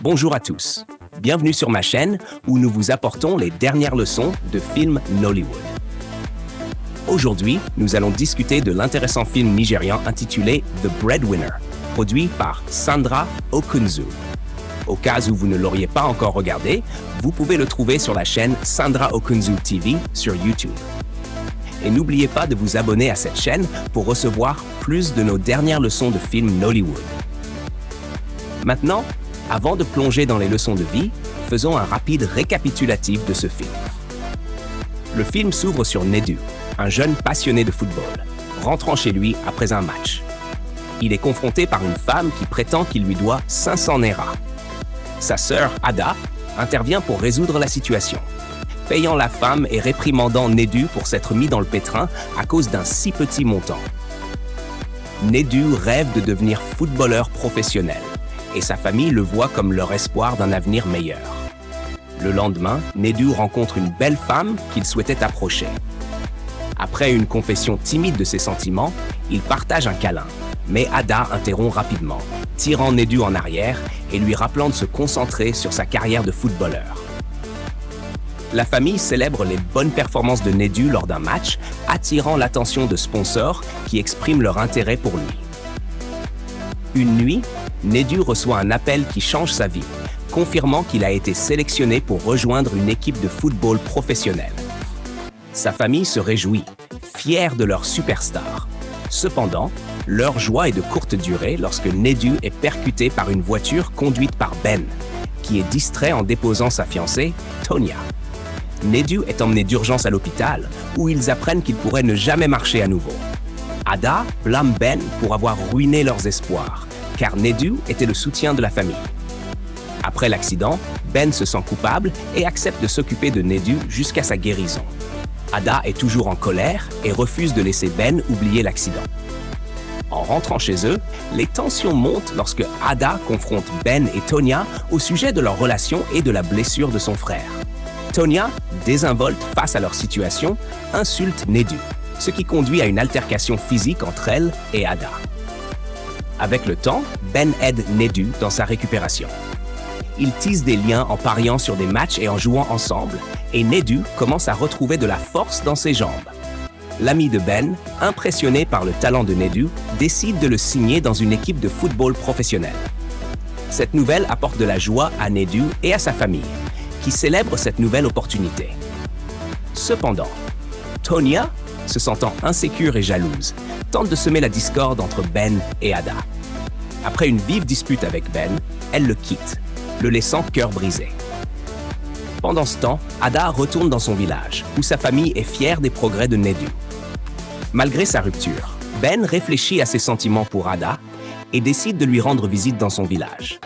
Bonjour à tous, bienvenue sur ma chaîne où nous vous apportons les dernières leçons de films Nollywood. Aujourd'hui, nous allons discuter de l'intéressant film nigérian intitulé The Breadwinner, produit par Sandra Okunzu. Au cas où vous ne l'auriez pas encore regardé, vous pouvez le trouver sur la chaîne Sandra Okunzu TV sur YouTube. Et n'oubliez pas de vous abonner à cette chaîne pour recevoir plus de nos dernières leçons de films Nollywood. Maintenant, avant de plonger dans les leçons de vie, faisons un rapide récapitulatif de ce film. Le film s'ouvre sur Nedu, un jeune passionné de football, rentrant chez lui après un match. Il est confronté par une femme qui prétend qu'il lui doit 500 naira. Sa sœur, Ada, intervient pour résoudre la situation, payant la femme et réprimandant Nedu pour s'être mis dans le pétrin à cause d'un si petit montant. Nedu rêve de devenir footballeur professionnel et sa famille le voit comme leur espoir d'un avenir meilleur. Le lendemain, Nedu rencontre une belle femme qu'il souhaitait approcher. Après une confession timide de ses sentiments, il partage un câlin, mais Ada interrompt rapidement, tirant Nedu en arrière et lui rappelant de se concentrer sur sa carrière de footballeur. La famille célèbre les bonnes performances de Nedu lors d'un match, attirant l'attention de sponsors qui expriment leur intérêt pour lui. Une nuit, Nedu reçoit un appel qui change sa vie, confirmant qu'il a été sélectionné pour rejoindre une équipe de football professionnelle. Sa famille se réjouit, fière de leur superstar. Cependant, leur joie est de courte durée lorsque Nedu est percuté par une voiture conduite par Ben, qui est distrait en déposant sa fiancée, Tonya. Nedu est emmené d'urgence à l'hôpital, où ils apprennent qu'il pourrait ne jamais marcher à nouveau. Ada blâme Ben pour avoir ruiné leurs espoirs, car Nedu était le soutien de la famille. Après l'accident, Ben se sent coupable et accepte de s'occuper de Nedu jusqu'à sa guérison. Ada est toujours en colère et refuse de laisser Ben oublier l'accident. En rentrant chez eux, les tensions montent lorsque Ada confronte Ben et Tonya au sujet de leur relation et de la blessure de son frère. Tonya, désinvolte face à leur situation, insulte Nedu, ce qui conduit à une altercation physique entre elle et Ada. Avec le temps, Ben aide Nedu dans sa récupération. Ils tissent des liens en pariant sur des matchs et en jouant ensemble, et Nedu commence à retrouver de la force dans ses jambes. L'ami de Ben, impressionné par le talent de Nedu, décide de le signer dans une équipe de football professionnel. Cette nouvelle apporte de la joie à Nedu et à sa famille, qui célèbrent cette nouvelle opportunité. Cependant, Tonya, se sentant insécure et jalouse, tente de semer la discorde entre Ben et Ada. Après une vive dispute avec Ben, elle le quitte, le laissant cœur brisé. Pendant ce temps, Ada retourne dans son village, où sa famille est fière des progrès de Nedu. Malgré sa rupture, Ben réfléchit à ses sentiments pour Ada et décide de lui rendre visite dans son village.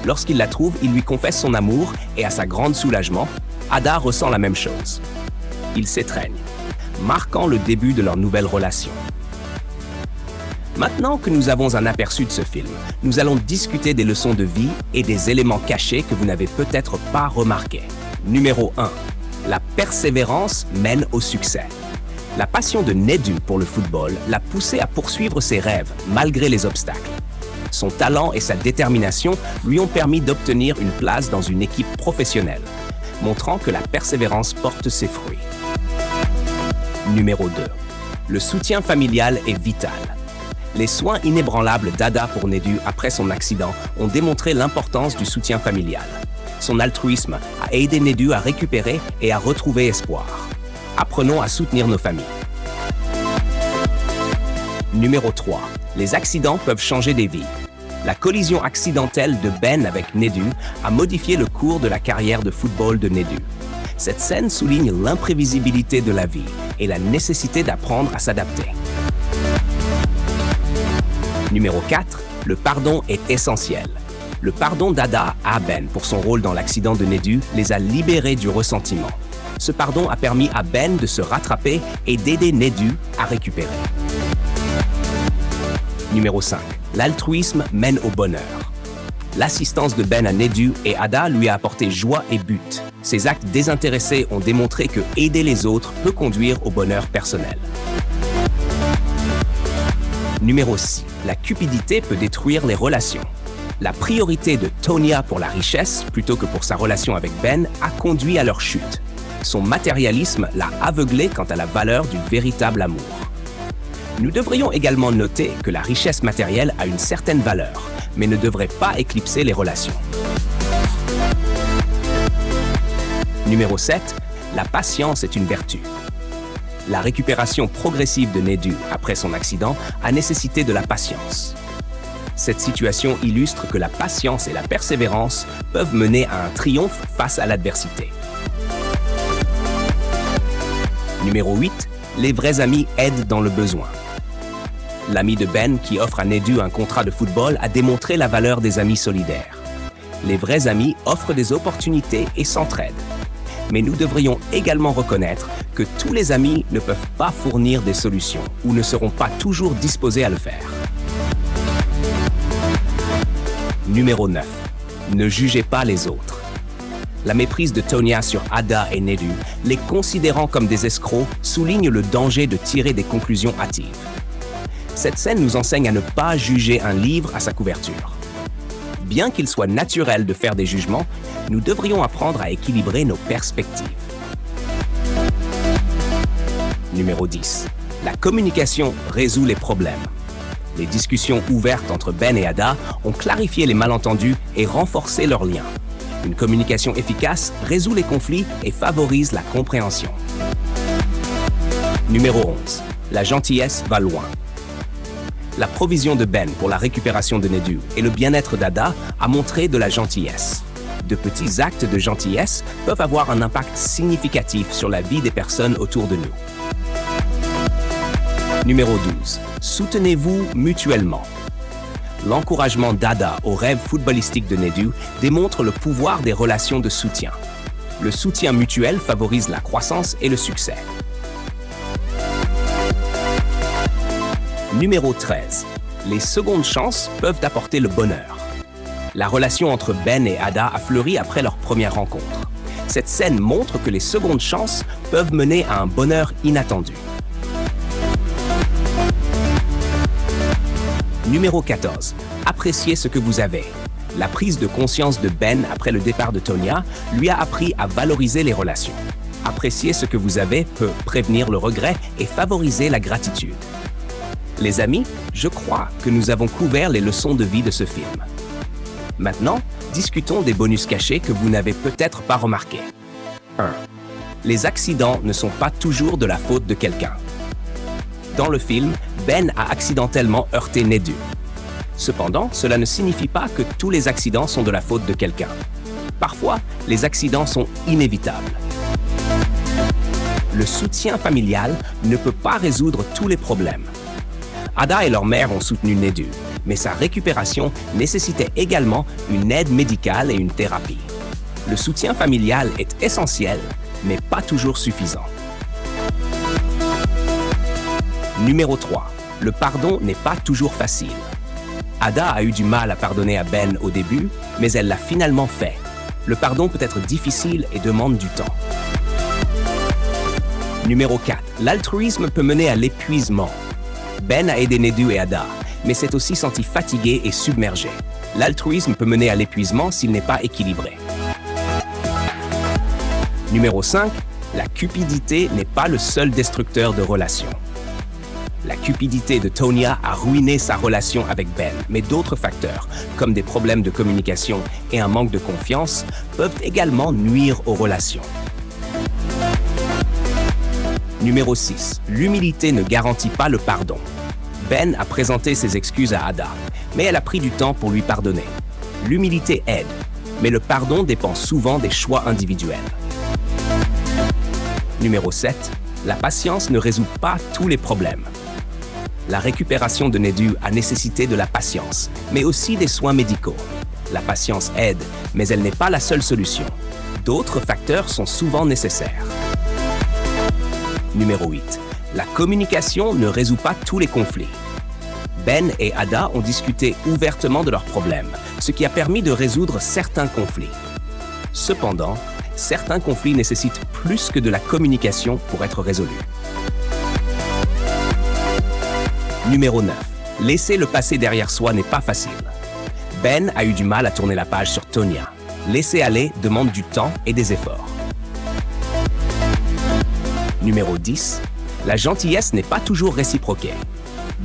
Lorsqu'il la trouve, il lui confesse son amour et à sa grande soulagement, Ada ressent la même chose. Ils s'étreignent, marquant le début de leur nouvelle relation. Maintenant que nous avons un aperçu de ce film, nous allons discuter des leçons de vie et des éléments cachés que vous n'avez peut-être pas remarqués. Numéro 1. La persévérance mène au succès. La passion de Nedu pour le football l'a poussé à poursuivre ses rêves malgré les obstacles. Son talent et sa détermination lui ont permis d'obtenir une place dans une équipe professionnelle, montrant que la persévérance porte ses fruits. Numéro 2. Le soutien familial est vital. Les soins inébranlables d'Ada pour Nedu après son accident ont démontré l'importance du soutien familial. Son altruisme a aidé Nedu à récupérer et à retrouver espoir. Apprenons à soutenir nos familles. Numéro 3. Les accidents peuvent changer des vies. La collision accidentelle de Ben avec Nedu a modifié le cours de la carrière de football de Nedu. Cette scène souligne l'imprévisibilité de la vie et la nécessité d'apprendre à s'adapter. Numéro 4. Le pardon est essentiel. Le pardon d'Ada à Ben pour son rôle dans l'accident de Nedu les a libérés du ressentiment. Ce pardon a permis à Ben de se rattraper et d'aider Nedu à récupérer. Numéro 5. L'altruisme mène au bonheur. L'assistance de Ben à Nedu et Ada lui a apporté joie et but. Ses actes désintéressés ont démontré que aider les autres peut conduire au bonheur personnel. Numéro 6. La cupidité peut détruire les relations. La priorité de Tonya pour la richesse, plutôt que pour sa relation avec Ben, a conduit à leur chute. Son matérialisme l'a aveuglé quant à la valeur du véritable amour. Nous devrions également noter que la richesse matérielle a une certaine valeur, mais ne devrait pas éclipser les relations. Numéro 7. La patience est une vertu. La récupération progressive de Nedu après son accident a nécessité de la patience. Cette situation illustre que la patience et la persévérance peuvent mener à un triomphe face à l'adversité. Numéro 8. Les vrais amis aident dans le besoin. L'ami de Ben qui offre à Nedu un contrat de football a démontré la valeur des amis solidaires. Les vrais amis offrent des opportunités et s'entraident. Mais nous devrions également reconnaître que tous les amis ne peuvent pas fournir des solutions ou ne seront pas toujours disposés à le faire. Numéro 9. Ne jugez pas les autres. La méprise de Tonya sur Ada et Nedu, les considérant comme des escrocs, souligne le danger de tirer des conclusions hâtives. Cette scène nous enseigne à ne pas juger un livre à sa couverture. Bien qu'il soit naturel de faire des jugements, nous devrions apprendre à équilibrer nos perspectives. Numéro 10. La communication résout les problèmes. Les discussions ouvertes entre Ben et Ada ont clarifié les malentendus et renforcé leurs liens. Une communication efficace résout les conflits et favorise la compréhension. Numéro 11. La gentillesse va loin. La provision de Ben pour la récupération de Nedu et le bien-être d'Ada a montré de la gentillesse. De petits actes de gentillesse peuvent avoir un impact significatif sur la vie des personnes autour de nous. Numéro 12. Soutenez-vous mutuellement. L'encouragement d'Ada au rêve footballistique de Nedu démontre le pouvoir des relations de soutien. Le soutien mutuel favorise la croissance et le succès. Numéro 13. Les secondes chances peuvent apporter le bonheur. La relation entre Ben et Ada a fleuri après leur première rencontre. Cette scène montre que les secondes chances peuvent mener à un bonheur inattendu. Numéro 14. Appréciez ce que vous avez. La prise de conscience de Ben après le départ de Tonya lui a appris à valoriser les relations. Apprécier ce que vous avez peut prévenir le regret et favoriser la gratitude. Les amis, je crois que nous avons couvert les leçons de vie de ce film. Maintenant, discutons des bonus cachés que vous n'avez peut-être pas remarqués. 1. Les accidents ne sont pas toujours de la faute de quelqu'un. Dans le film, Ben a accidentellement heurté Nedu. Cependant, cela ne signifie pas que tous les accidents sont de la faute de quelqu'un. Parfois, les accidents sont inévitables. Le soutien familial ne peut pas résoudre tous les problèmes. Ada et leur mère ont soutenu Nedu, mais sa récupération nécessitait également une aide médicale et une thérapie. Le soutien familial est essentiel, mais pas toujours suffisant. Numéro 3. Le pardon n'est pas toujours facile. Ada a eu du mal à pardonner à Ben au début, mais elle l'a finalement fait. Le pardon peut être difficile et demande du temps. Numéro 4. L'altruisme peut mener à l'épuisement. Ben a aidé Nedu et Ada, mais s'est aussi senti fatigué et submergé. L'altruisme peut mener à l'épuisement s'il n'est pas équilibré. Numéro 5. La cupidité n'est pas le seul destructeur de relations. La cupidité de Tonya a ruiné sa relation avec Ben, mais d'autres facteurs, comme des problèmes de communication et un manque de confiance, peuvent également nuire aux relations. Numéro 6. L'humilité ne garantit pas le pardon. Ben a présenté ses excuses à Ada, mais elle a pris du temps pour lui pardonner. L'humilité aide, mais le pardon dépend souvent des choix individuels. Numéro 7. La patience ne résout pas tous les problèmes. La récupération de Nedu a nécessité de la patience, mais aussi des soins médicaux. La patience aide, mais elle n'est pas la seule solution. D'autres facteurs sont souvent nécessaires. Numéro 8. La communication ne résout pas tous les conflits. Ben et Ada ont discuté ouvertement de leurs problèmes, ce qui a permis de résoudre certains conflits. Cependant, certains conflits nécessitent plus que de la communication pour être résolus. Numéro 9. Laisser le passé derrière soi n'est pas facile. Ben a eu du mal à tourner la page sur Tonya. Laisser aller demande du temps et des efforts. Numéro 10. La gentillesse n'est pas toujours réciproquée.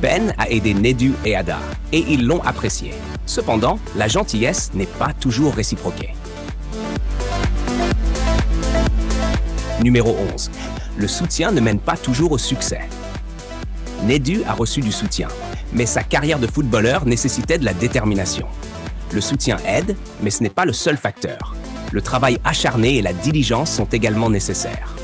Ben a aidé Nedu et Ada, et ils l'ont apprécié. Cependant, la gentillesse n'est pas toujours réciproquée. Numéro 11. Le soutien ne mène pas toujours au succès. Nedu a reçu du soutien, mais sa carrière de footballeur nécessitait de la détermination. Le soutien aide, mais ce n'est pas le seul facteur. Le travail acharné et la diligence sont également nécessaires.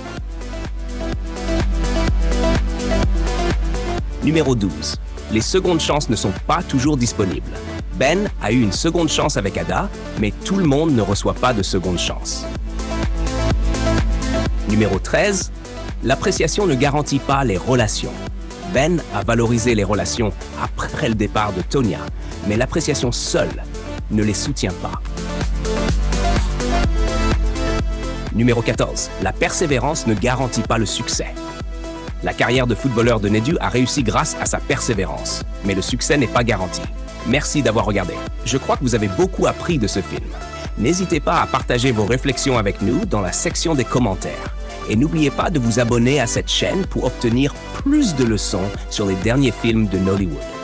Numéro 12. Les secondes chances ne sont pas toujours disponibles. Ben a eu une seconde chance avec Ada, mais tout le monde ne reçoit pas de seconde chance. Numéro 13. L'appréciation ne garantit pas les relations. Ben a valorisé les relations après le départ de Tonya, mais l'appréciation seule ne les soutient pas. Numéro 14. La persévérance ne garantit pas le succès. La carrière de footballeur de Nedu a réussi grâce à sa persévérance, mais le succès n'est pas garanti. Merci d'avoir regardé. Je crois que vous avez beaucoup appris de ce film. N'hésitez pas à partager vos réflexions avec nous dans la section des commentaires. Et n'oubliez pas de vous abonner à cette chaîne pour obtenir plus de leçons sur les derniers films de Nollywood.